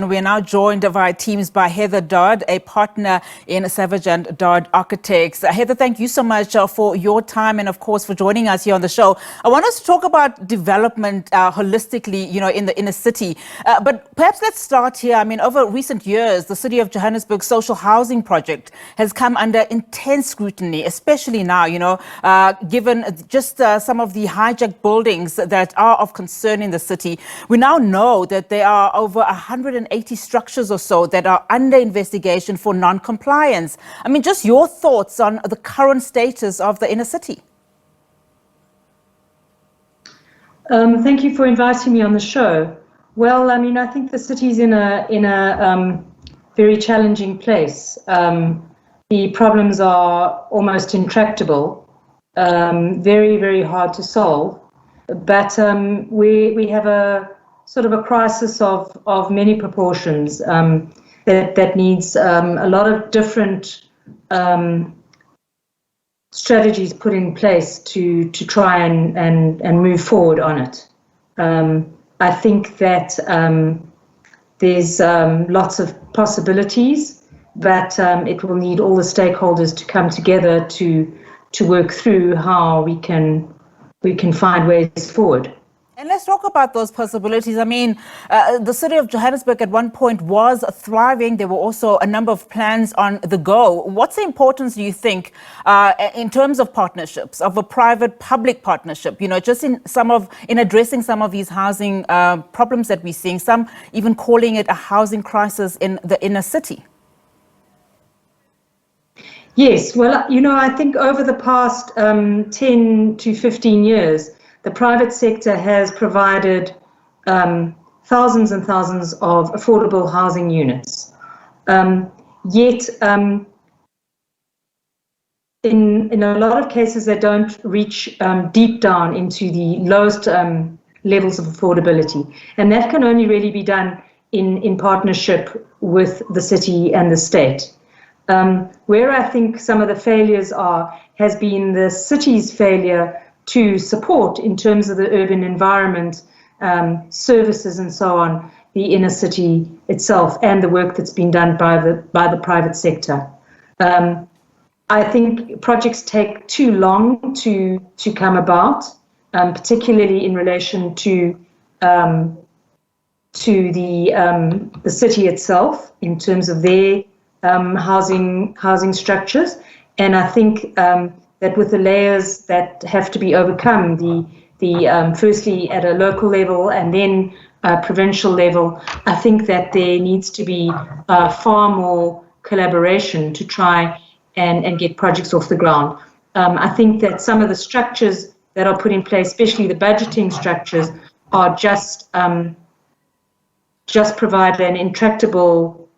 We're now joined via Teams by Heather Dodd, a partner in Savage Dodd Architects. Heather, thank you so much for your time and, of course, for joining us here on the show. I want us to talk about development holistically, in the inner city. But perhaps let's start here. I mean, over recent years, the City of Johannesburg social housing project has come under intense scrutiny, especially now, given just some of the hijacked buildings that are of concern in the city. We now know that there are over 180 structures or so that are under investigation for non-compliance. I mean, just your thoughts on the current status of the inner city. Thank you for inviting me on the show. Well, I mean, I think the city's in a very challenging place. The problems are almost intractable, very, very hard to solve. But we have a sort of a crisis of many proportions that needs a lot of different strategies put in place to try and move forward on it. I think that there's lots of possibilities, but it will need all the stakeholders to come together to work through how we can find ways forward. And let's talk about those possibilities. I mean, the City of Johannesburg at one point was thriving. There were also a number of plans on the go. What's the importance, do you think, in terms of partnerships, of a private-public partnership, just in addressing some of these housing problems that we're seeing, some even calling it a housing crisis in the inner city? Yes, well, I think over the past 10 to 15 years, the private sector has provided thousands and thousands of affordable housing units. Yet, in a lot of cases, they don't reach deep down into the lowest levels of affordability. And that can only really be done in partnership with the city and the state. Where I think some of the failures has been the city's failure to support, in terms of the urban environment, services and so on, the inner city itself and the work that's been done by the private sector. I think projects take too long to come about, particularly in relation to the city itself in terms of their housing structures. And I think that with the layers that have to be overcome, the firstly at a local level and then provincial level, I think that there needs to be far more collaboration to try and get projects off the ground. I think that some of the structures that are put in place, especially the budgeting structures, are just provide an intractable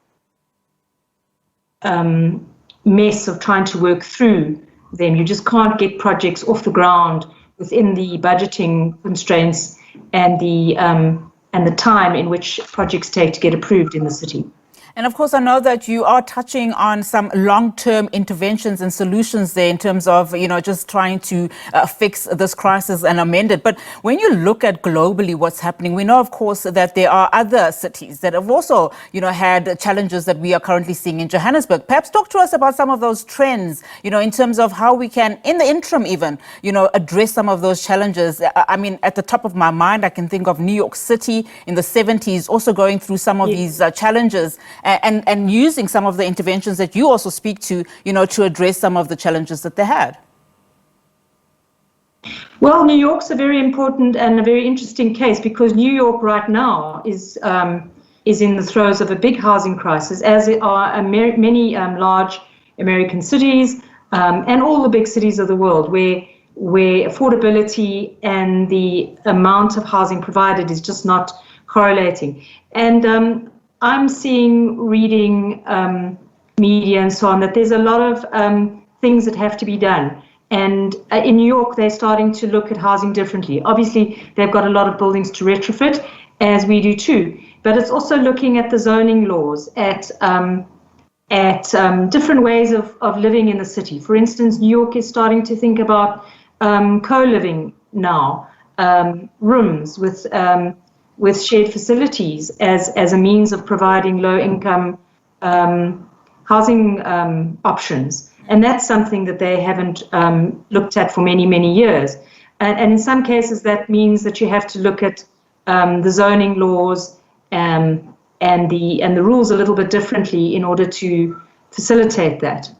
mess of trying to work through them. You just can't get projects off the ground within the budgeting constraints and the time in which projects take to get approved in the city. And of course, I know that you are touching on some long-term interventions and solutions there in terms of, just trying to fix this crisis and amend it. But when you look at globally what's happening, we know, of course, that there are other cities that have also, had challenges that we are currently seeing in Johannesburg. Perhaps talk to us about some of those trends, in terms of how we can, in the interim even, address some of those challenges. I mean, at the top of my mind, I can think of New York City in the 70s also going through some of these challenges. And using some of the interventions that you also speak to, to address some of the challenges that they had. Well, New York's a very important and a very interesting case because New York right now is in the throes of a big housing crisis, as are many large American cities and all the big cities of the world, where affordability and the amount of housing provided is just not correlating. And I'm reading media and so on, that there's a lot of things that have to be done. And in New York, they're starting to look at housing differently. Obviously, they've got a lot of buildings to retrofit, as we do too. But it's also looking at the zoning laws, at different ways of living in the city. For instance, New York is starting to think about co-living now, rooms with with shared facilities as a means of providing low-income housing options. And that's something that they haven't looked at for many, many years. And in some cases, that means that you have to look at the zoning laws and the rules a little bit differently in order to facilitate that.